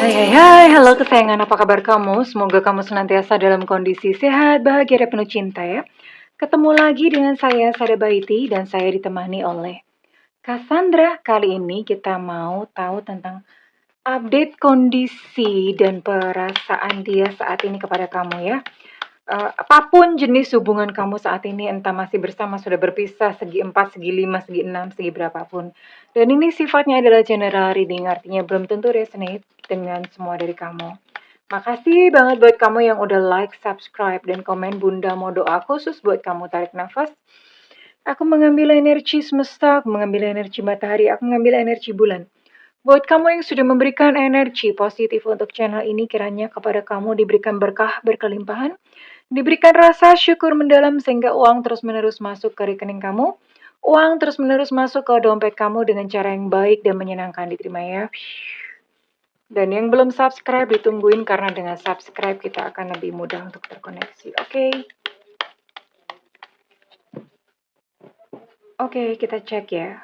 Hai, halo kesayangan, apa kabar kamu? Semoga kamu senantiasa dalam kondisi sehat, bahagia, dan penuh cinta ya. Ketemu lagi dengan saya, Sada Baiti, dan saya ditemani oleh Cassandra. Kali ini kita mau tahu tentang update kondisi dan perasaan dia saat ini kepada kamu ya. Apapun jenis hubungan kamu saat ini, entah masih bersama, sudah berpisah, segi 4, segi 5, segi 6, segi berapapun. Dan ini sifatnya adalah general reading, artinya belum tentu resonate dengan semua dari kamu. Makasih banget buat kamu yang udah like, subscribe, dan komen. Bunda mau doa khusus buat kamu. Tarik nafas. Aku mengambil energi semesta, aku mengambil energi matahari, aku mengambil energi bulan. Buat kamu yang sudah memberikan energi positif untuk channel ini, kiranya kepada kamu diberikan berkah berkelimpahan, diberikan rasa syukur mendalam sehingga uang terus-menerus masuk ke rekening kamu, uang terus-menerus masuk ke dompet kamu dengan cara yang baik dan menyenangkan. Diterima ya. Dan yang belum subscribe ditungguin, karena dengan subscribe kita akan lebih mudah untuk terkoneksi. Oke, kita cek ya.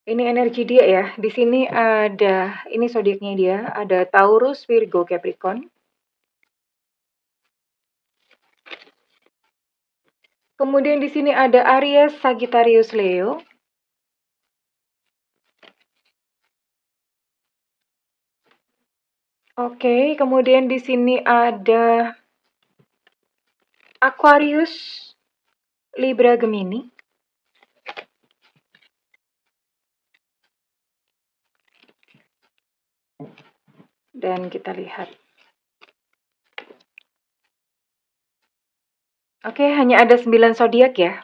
Ini energi dia ya. Di sini ada, ini zodiaknya dia, ada Taurus, Virgo, Capricorn. Kemudian di sini ada Aries, Sagittarius, Leo. Oke, kemudian di sini ada Aquarius, Libra, Gemini. Dan kita lihat. Oke, hanya ada 9 zodiak ya.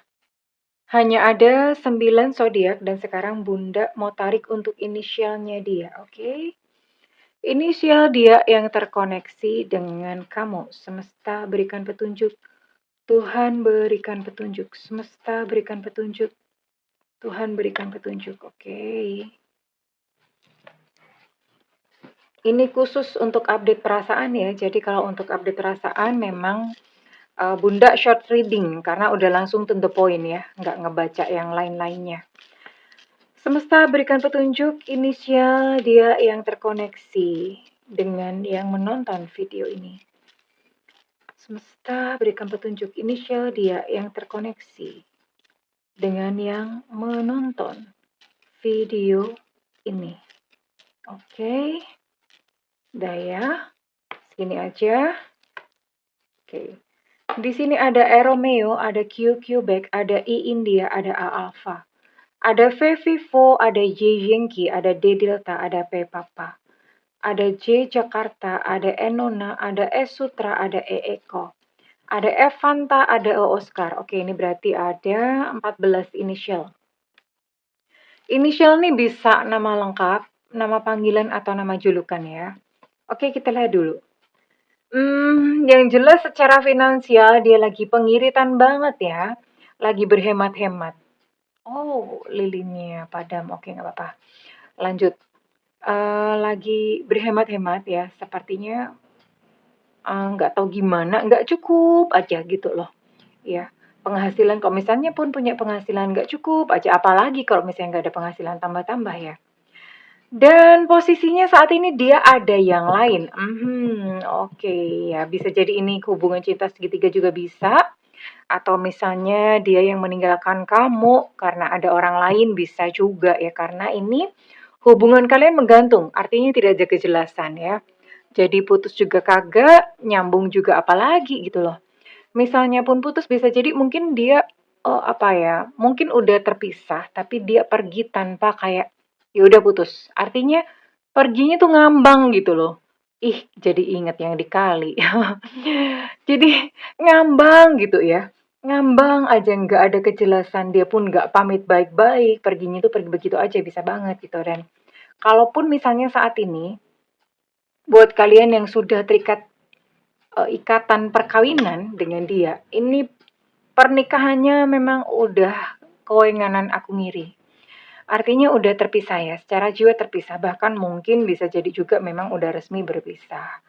Hanya ada 9 zodiak dan sekarang Bunda mau tarik untuk inisialnya dia, oke? Inisial dia yang terkoneksi dengan kamu. Semesta berikan petunjuk. Tuhan berikan petunjuk. Semesta berikan petunjuk. Tuhan berikan petunjuk, oke? Ini khusus untuk update perasaan ya. Jadi kalau untuk update perasaan memang Bunda short reading karena udah langsung to the point ya, nggak ngebaca yang lain-lainnya. Semesta berikan petunjuk inisial dia yang terkoneksi dengan yang menonton video ini. Semesta berikan petunjuk inisial dia yang terkoneksi dengan yang menonton video ini. Oke, Daya, segini aja. Oke. Di sini ada E Romeo, ada Q Quebec, ada I India, ada A Alpha. Ada V Vivo, ada Y Yankee, ada D Delta, ada P Papa. Ada J Jakarta, ada E Nona, ada S Sutra, ada E Eko. Ada F Fanta, ada O Oscar. Oke, ini berarti ada 14 inisial. Inisial nih bisa nama lengkap, nama panggilan, atau nama julukan ya. Oke, kita lihat dulu. Yang jelas secara finansial dia lagi pengiritan banget ya. Lagi berhemat-hemat. Oh, lilinnya padam. Oke, nggak apa-apa. Lanjut. Lagi berhemat-hemat ya. Sepertinya nggak tahu gimana, nggak cukup aja gitu loh. Ya, penghasilan kalau misalnya pun punya penghasilan nggak cukup aja. Apalagi kalau misalnya nggak ada penghasilan tambah-tambah ya. Dan posisinya saat ini dia ada yang lain. Oke, ya bisa jadi ini hubungan cinta segitiga juga bisa. Atau misalnya dia yang meninggalkan kamu karena ada orang lain, bisa juga ya. Karena ini hubungan kalian menggantung, artinya tidak ada kejelasan ya. Jadi putus juga kagak, nyambung juga apalagi gitu loh. Misalnya pun putus bisa jadi mungkin dia mungkin udah terpisah tapi dia pergi tanpa kayak ya udah putus. Artinya perginya tuh ngambang gitu loh. Ih, jadi inget yang dikali. Jadi ngambang gitu ya. Ngambang aja, nggak ada kejelasan, dia pun nggak pamit baik-baik, perginya tuh pergi begitu aja, bisa banget gitu. Dan kalaupun misalnya saat ini buat kalian yang sudah terikat ikatan perkawinan dengan dia, ini pernikahannya memang udah kewenganan aku ngiri. Artinya udah terpisah ya, secara jiwa terpisah, bahkan mungkin bisa jadi juga memang udah resmi berpisah.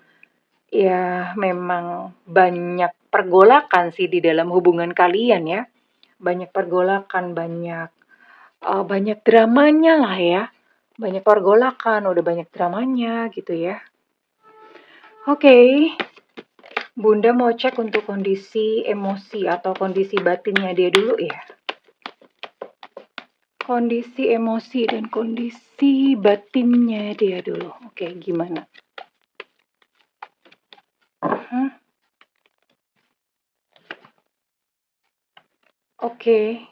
Ya, memang banyak pergolakan sih di dalam hubungan kalian ya. banyak pergolakan, banyak dramanya lah ya. Banyak pergolakan, udah banyak dramanya gitu ya. Oke, Bunda mau cek untuk kondisi emosi atau kondisi batinnya dia dulu ya. Kondisi emosi dan kondisi batinnya dia dulu. Oke, gimana? Oke.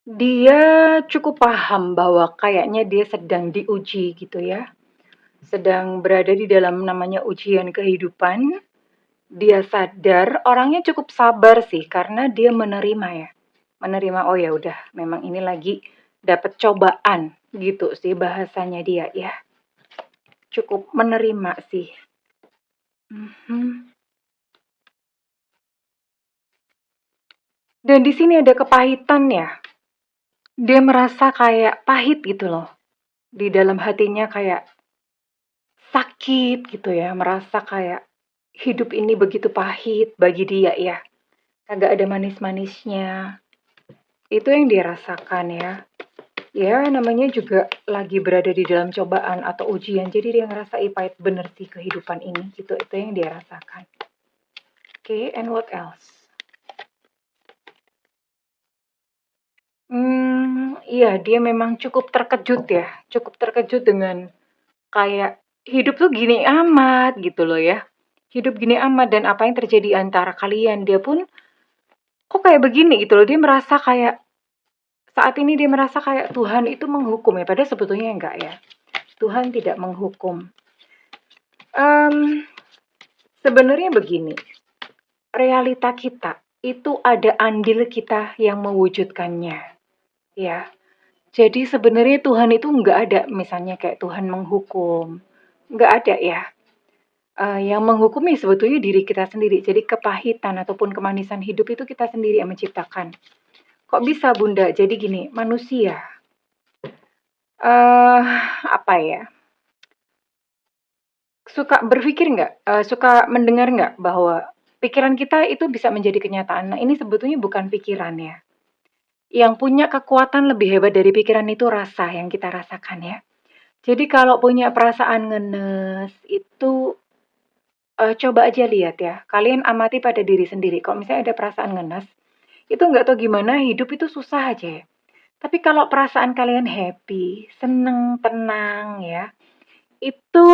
Dia cukup paham bahwa kayaknya dia sedang diuji gitu ya. Sedang berada di dalam namanya ujian kehidupan. Dia sadar, orangnya cukup sabar sih karena dia menerima ya. Menerima, oh ya udah, memang ini lagi dapat cobaan gitu sih bahasanya dia ya. Cukup menerima sih. Mhm. Dan di sini ada kepahitan ya. Dia merasa kayak pahit gitu loh. Di dalam hatinya kayak sakit gitu ya, merasa kayak hidup ini begitu pahit bagi dia ya. Kagak ada manis-manisnya. Itu yang dia rasakan ya. Ya, namanya juga lagi berada di dalam cobaan atau ujian. Jadi dia ngerasa pahit bener sih kehidupan ini gitu. Itu yang dia rasakan. Oke, and what else? Iya, dia memang cukup terkejut ya. Cukup terkejut dengan kayak hidup tuh gini amat gitu loh ya. Hidup gini amat dan apa yang terjadi antara kalian. Dia pun kok kayak begini gitu loh. Dia merasa kayak saat ini dia merasa kayak Tuhan itu menghukum ya. Padahal sebetulnya enggak ya. Tuhan tidak menghukum. Sebenarnya begini. Realita kita itu ada andil kita yang mewujudkannya. Ya. Jadi sebenarnya Tuhan itu enggak ada misalnya kayak Tuhan menghukum. Enggak ada ya. Yang menghukumi sebetulnya diri kita sendiri. Jadi kepahitan ataupun kemanisan hidup itu kita sendiri yang menciptakan. Kok bisa Bunda? Jadi gini, manusia apa ya? Suka berpikir nggak? Suka mendengar nggak bahwa pikiran kita itu bisa menjadi kenyataan? Nah, ini sebetulnya bukan pikiran ya. Yang punya kekuatan lebih hebat dari pikiran itu rasa yang kita rasakan ya. Jadi kalau punya perasaan ngenes itu coba aja lihat ya. Kalian amati pada diri sendiri. Kalau misalnya ada perasaan ngenes, itu nggak tahu gimana hidup itu susah aja ya. Tapi kalau perasaan kalian happy, seneng, tenang ya, itu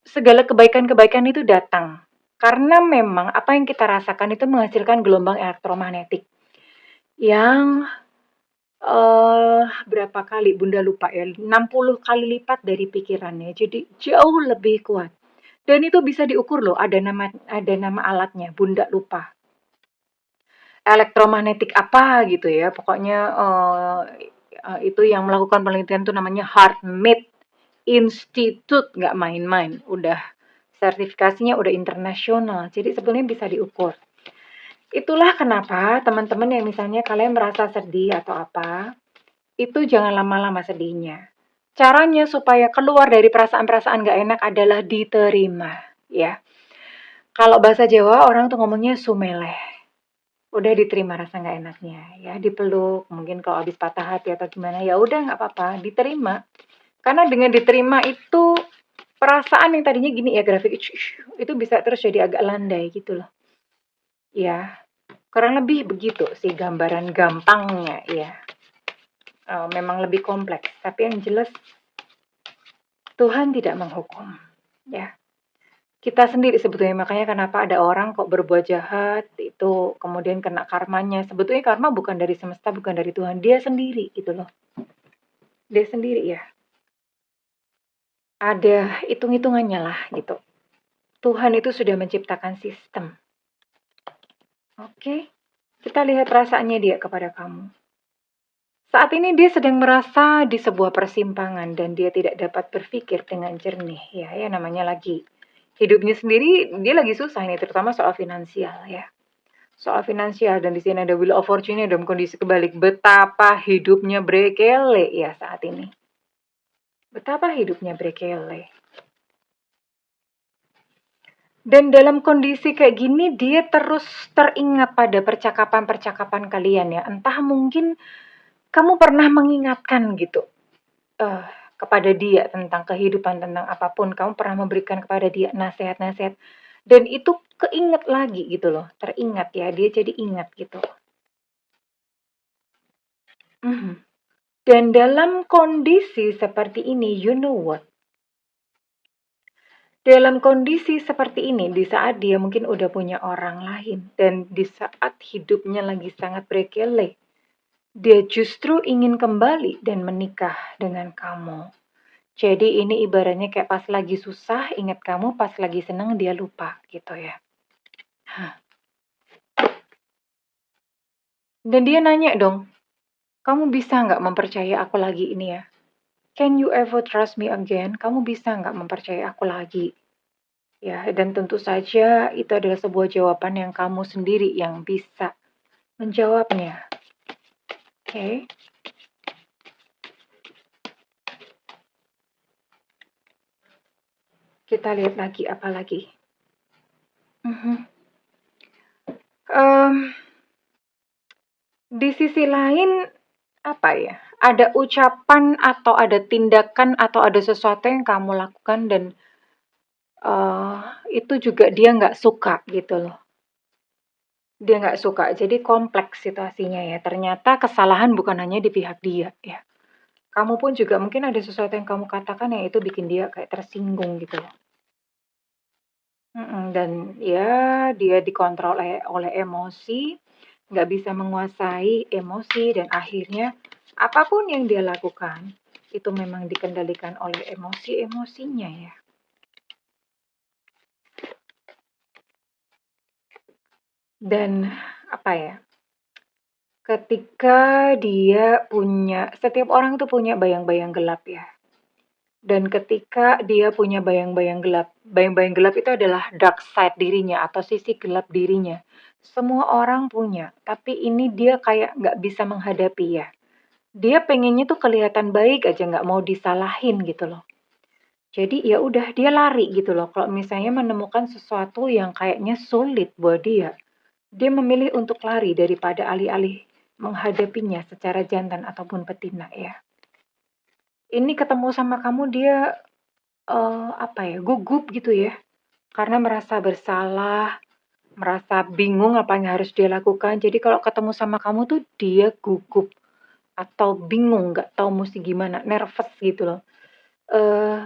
segala kebaikan-kebaikan itu datang. Karena memang apa yang kita rasakan itu menghasilkan gelombang elektromagnetik yang berapa kali Bunda lupa ya, 60 kali lipat dari pikirannya. Jadi jauh lebih kuat. Dan itu bisa diukur loh, ada nama alatnya, Bunda lupa. Elektromagnetik apa gitu ya, pokoknya itu yang melakukan penelitian tuh namanya HeartMath Institute, nggak main-main, udah sertifikasinya udah internasional, jadi sebenarnya bisa diukur. Itulah kenapa teman-teman yang misalnya kalian merasa sedih atau apa, itu jangan lama-lama sedihnya. Caranya supaya keluar dari perasaan-perasaan gak enak adalah diterima, ya. Kalau bahasa Jawa orang tuh ngomongnya sumeleh. Udah diterima rasa nggak enaknya, ya dipeluk, mungkin kalau habis patah hati atau gimana, ya udah nggak apa-apa, diterima. Karena dengan diterima itu perasaan yang tadinya gini ya grafik itu bisa terus jadi agak landai gitu loh. Ya, kurang lebih begitu sih gambaran gampangnya ya. Memang lebih kompleks, tapi yang jelas Tuhan tidak menghukum. Ya, kita sendiri sebetulnya, makanya kenapa ada orang kok berbuat jahat itu kemudian kena karmanya. Sebetulnya karma bukan dari semesta, bukan dari Tuhan, dia sendiri gitu loh. Dia sendiri ya. Ada hitung-hitungannya lah gitu. Tuhan itu sudah menciptakan sistem. Oke, kita lihat perasaannya dia kepada kamu. Saat ini dia sedang merasa di sebuah persimpangan dan dia tidak dapat berpikir dengan jernih ya. Ya namanya lagi hidupnya sendiri, dia lagi susah ini terutama soal finansial ya. Soal finansial dan di sini ada Wheel of Fortune dalam kondisi kebalik. Betapa hidupnya brekele ya saat ini. Betapa hidupnya brekele. Dan dalam kondisi kayak gini dia terus teringat pada percakapan-percakapan kalian ya. Entah mungkin kamu pernah mengingatkan gitu, eee, kepada dia tentang kehidupan, tentang apapun, kamu pernah memberikan kepada dia nasihat-nasihat dan itu keinget lagi gitu loh, teringat ya, dia jadi ingat gitu. Mhm. Dan dalam kondisi seperti ini, you know what? Dalam kondisi seperti ini, di saat dia mungkin udah punya orang lain dan di saat hidupnya lagi sangat berkeleh, dia justru ingin kembali dan menikah dengan kamu. Jadi ini ibaratnya kayak pas lagi susah ingat kamu, pas lagi seneng dia lupa gitu ya. Hah. Dan dia nanya dong, kamu bisa nggak mempercayai aku lagi ini ya? Can you ever trust me again? Kamu bisa nggak mempercayai aku lagi? Ya, dan tentu saja itu adalah sebuah jawaban yang kamu sendiri yang bisa menjawabnya. Oke, kita lihat lagi apa lagi. Mhm. Em, di sisi lain, apa ya? Ada ucapan atau ada tindakan atau ada sesuatu yang kamu lakukan dan eh, itu juga dia nggak suka gitu loh. Dia nggak suka. Jadi kompleks situasinya ya. Ternyata kesalahan bukan hanya di pihak dia ya. Kamu pun juga mungkin ada sesuatu yang kamu katakan yang itu bikin dia kayak tersinggung gitu loh. Dan ya dia dikontrol oleh emosi, nggak bisa menguasai emosi dan akhirnya apapun yang dia lakukan itu memang dikendalikan oleh emosi-emosinya ya. Dan apa ya? Ketika dia punya, setiap orang itu punya bayang-bayang gelap ya. Dan ketika dia punya bayang-bayang gelap itu adalah dark side dirinya atau sisi gelap dirinya. Semua orang punya, tapi ini dia kayak nggak bisa menghadapi ya. Dia pengennya tuh kelihatan baik aja, nggak mau disalahin gitu loh. Jadi ya udah dia lari gitu loh. Kalau misalnya menemukan sesuatu yang kayaknya sulit buat dia, dia memilih untuk lari daripada alih-alih menghadapinya secara jantan ataupun betina ya. Ini ketemu sama kamu dia apa ya, gugup gitu ya, karena merasa bersalah, merasa bingung apa yang harus dia lakukan. Jadi kalau ketemu sama kamu tuh dia gugup atau bingung, nggak tahu mesti gimana, nervous gitu loh. Eh,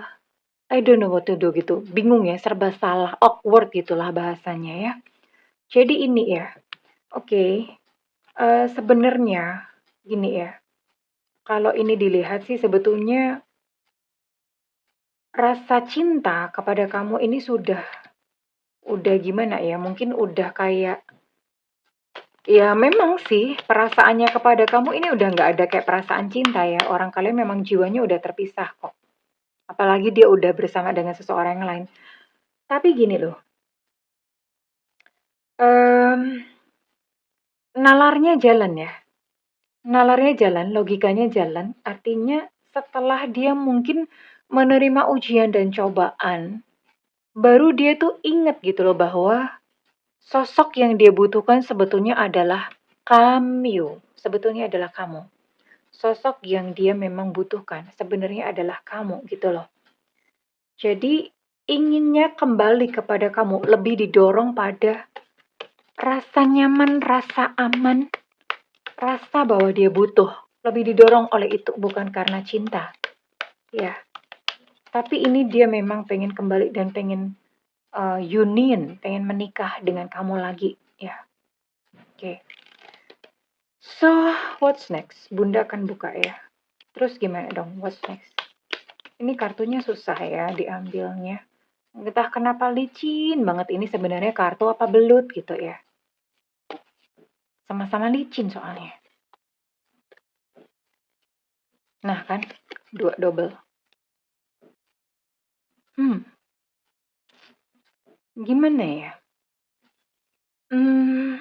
I don't know what to do gitu, bingung ya, serba salah, awkward gitulah bahasanya ya. Jadi ini ya, oke, sebenarnya gini ya, kalau ini dilihat sih sebetulnya rasa cinta kepada kamu ini udah gimana ya, mungkin udah kayak ya memang sih perasaannya kepada kamu ini udah nggak ada kayak perasaan cinta ya, orang kalian memang jiwanya udah terpisah kok. Apalagi dia udah bersama dengan seseorang yang lain. Tapi gini loh, mmm, nalarnya jalan ya, nalarnya jalan, logikanya jalan, artinya setelah dia mungkin menerima ujian dan cobaan, baru dia tuh inget gitu loh bahwa sosok yang dia butuhkan sebetulnya adalah kamu, sebetulnya adalah kamu. Sosok yang dia memang butuhkan sebenarnya adalah kamu gitu loh. Jadi inginnya kembali kepada kamu lebih didorong pada rasa nyaman, rasa aman, rasa bahwa dia butuh. Lebih didorong oleh itu bukan karena cinta. Ya, tapi ini dia memang pengen kembali dan pengen union, pengen menikah dengan kamu lagi. Ya, oke. Okay. So, what's next? Bunda akan buka ya. Terus gimana dong? What's next? Ini kartunya susah ya diambilnya. Entah kenapa licin banget ini sebenarnya kartu apa belut gitu ya. Sama-sama licin soalnya. Nah kan, dua double. Hmm, gimana ya? Hmm,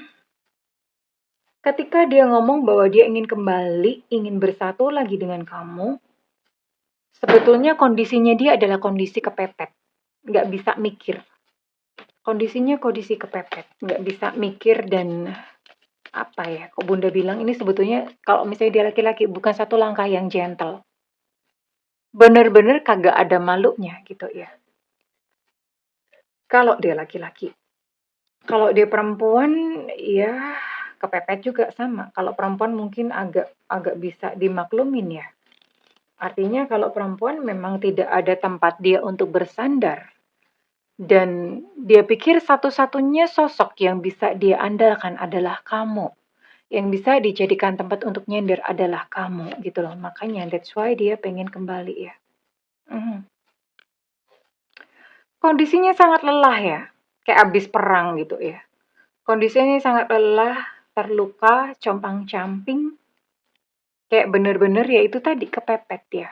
ketika dia ngomong bahwa dia ingin kembali, ingin bersatu lagi dengan kamu, sebetulnya kondisinya dia adalah kondisi kepepet. Nggak bisa mikir. Kondisinya kondisi kepepet, nggak bisa mikir dan apa ya, kok Bunda bilang ini sebetulnya kalau misalnya dia laki-laki bukan satu langkah yang gentle. Bener-bener kagak ada malunya gitu ya. Kalau dia laki-laki. Kalau dia perempuan ya kepepet juga sama. Kalau perempuan mungkin agak agak bisa dimaklumin ya. Artinya kalau perempuan memang tidak ada tempat dia untuk bersandar dan dia pikir satu-satunya sosok yang bisa dia andalkan adalah kamu. Yang bisa dijadikan tempat untuk nyender adalah kamu gitu loh. Makanya that's why dia pengen kembali ya. Mhm. Kondisinya sangat lelah ya, kayak abis perang gitu ya. Kondisinya sangat lelah, terluka, compang-camping, kayak bener-bener ya itu tadi kepepet ya.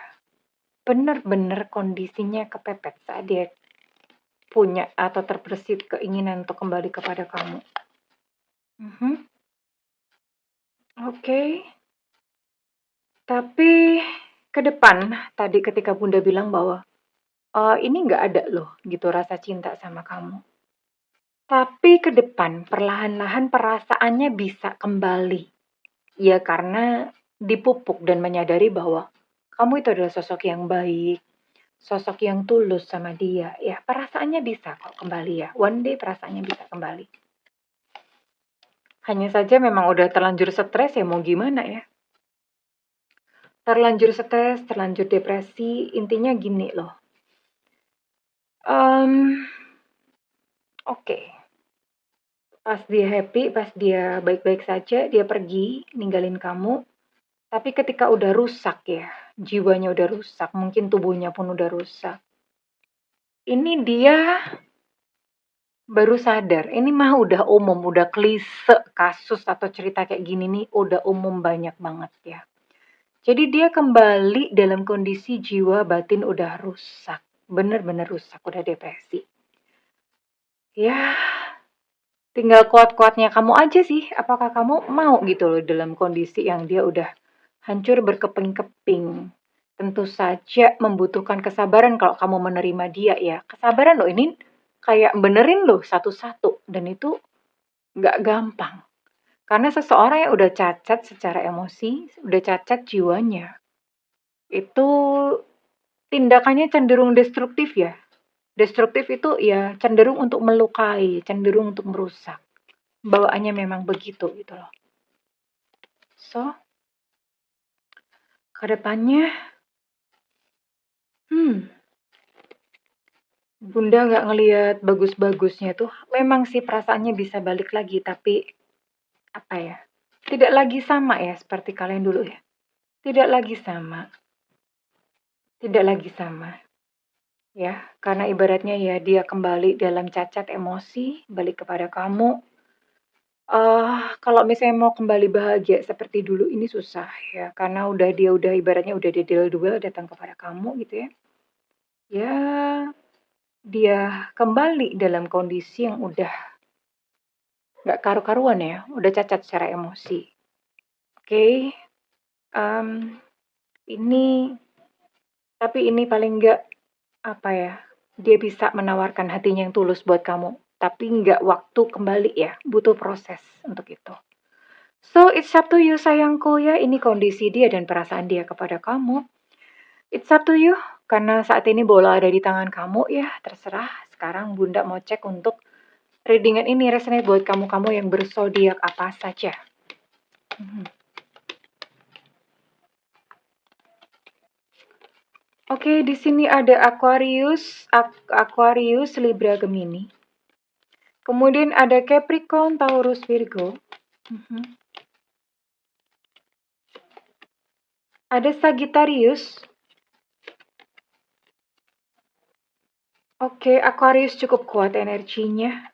Bener-bener kondisinya kepepet saat dia punya atau terbersit keinginan untuk kembali kepada kamu. Mhm. Oke, tapi ke depan tadi ketika Bunda bilang bahwa ini nggak ada loh gitu rasa cinta sama kamu. Tapi ke depan perlahan-lahan perasaannya bisa kembali. Ya karena dipupuk dan menyadari bahwa kamu itu adalah sosok yang baik, sosok yang tulus sama dia. Ya perasaannya bisa kok kembali ya. One day perasaannya bisa kembali. Hanya saja memang udah terlanjur stres ya mau gimana ya. Terlanjur stres, terlanjur depresi, intinya gini loh. Oke, pas dia happy, pas dia baik-baik saja, dia pergi, ninggalin kamu. Tapi ketika udah rusak ya, jiwanya udah rusak, mungkin tubuhnya pun udah rusak. Ini dia baru sadar, ini mah udah umum, udah klise kasus atau cerita kayak gini nih, udah umum banyak banget ya. Jadi dia kembali dalam kondisi jiwa batin udah rusak, bener-bener rusak, udah depresi. Ya, tinggal kuat-kuatnya kamu aja sih, apakah kamu mau gitu loh dalam kondisi yang dia udah hancur berkeping-keping. Tentu saja membutuhkan kesabaran kalau kamu menerima dia ya. Kesabaran loh ini kayak benerin loh satu-satu dan itu nggak gampang. Karena seseorang yang udah cacat secara emosi, udah cacat jiwanya, itu tindakannya cenderung destruktif ya. Destruktif itu ya cenderung untuk melukai, cenderung untuk merusak. Bawaannya memang begitu gitu loh. So, kedepannya, Bunda nggak ngelihat bagus-bagusnya tuh. Memang sih perasaannya bisa balik lagi, tapi apa ya? Tidak lagi sama ya seperti kalian dulu ya. Tidak lagi sama. Tidak lagi sama. Ya, karena ibaratnya ya dia kembali dalam cacat emosi, balik kepada kamu. Kalau misalnya mau kembali bahagia seperti dulu ini susah ya, karena dia udah ibaratnya udah dedel-duel datang kepada kamu gitu ya. Ya, dia kembali dalam kondisi yang udah nggak karu-karuan ya, udah cacat secara emosi. Oke, em, ini tapi ini paling nggak apa ya, dia bisa menawarkan hatinya yang tulus buat kamu, tapi nggak waktu kembali ya, butuh proses untuk itu. So, it's up to you sayangku ya, ini kondisi dia dan perasaan dia kepada kamu. It's up to you, karena saat ini bola ada di tangan kamu ya, terserah. Sekarang Bunda mau cek untuk readingan ini resonate buat kamu-kamu yang berzodiak apa saja. Mhm. Oke, di sini ada Aquarius, Libra, Gemini. Kemudian ada Capricorn, Taurus, Virgo. Mhm. Ada Sagittarius. Oke, Aquarius cukup kuat energinya.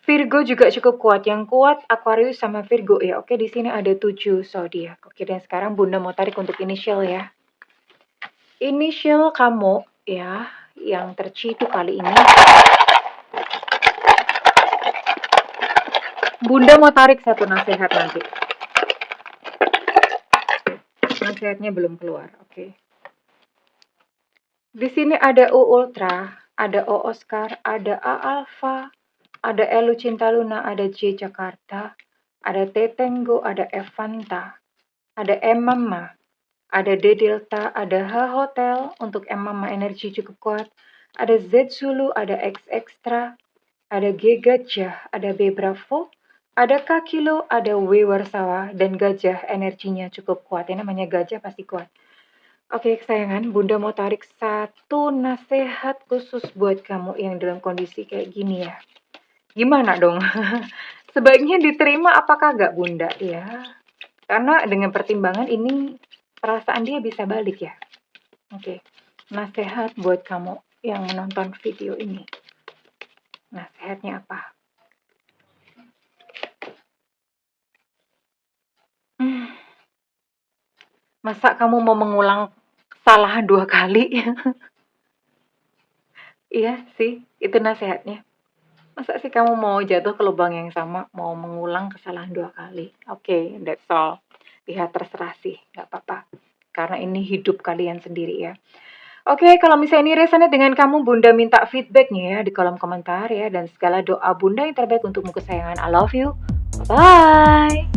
Virgo juga cukup kuat. Yang kuat Aquarius sama Virgo ya. Oke, di sini ada 7 zodiak. Oke, dan sekarang Bunda mau tarik untuk inisial ya. Inisial kamu ya, yang tercitu kali ini. Bunda mau tarik satu nasihat nanti. Nasihatnya belum keluar. Oke. Di sini ada U Ultra. ada O Oscar, ada A Alpha, ada Elu Cinta Luna, ada J Jakarta, ada T Tenggo, ada F Fanta, ada M Mama, ada D Delta, ada H Hotel untuk M Mama energi cukup kuat, ada Z Zulu, ada X Extra, ada G Gajah, ada B Bravo, ada K Kilo, ada W Warsawa, dan Gajah energinya cukup kuat. Ini namanya gajah pasti kuat. Oke kesayangan, Bunda mau tarik satu nasihat khusus buat kamu yang dalam kondisi kayak gini ya. Gimana dong? Sebaiknya diterima apakah gak Bunda? Ya, karena dengan pertimbangan ini perasaan dia bisa balik ya. Oke, nasihat buat kamu yang menonton video ini. Nasihatnya apa? Masa kamu mau mengulang kesalahan 2 kali? Iya sih, itu nasihatnya. Masa sih kamu mau jatuh ke lubang yang sama, mau mengulang kesalahan 2 kali? Oke, that's all. Ya terserah sih, nggak apa-apa. Karena ini hidup kalian sendiri ya. Oke, kalau misalnya ini resonate dengan kamu, Bunda minta feedbacknya ya di kolom komentar ya. Dan segala doa Bunda yang terbaik untukmu kesayangan. I love you. Bye-bye.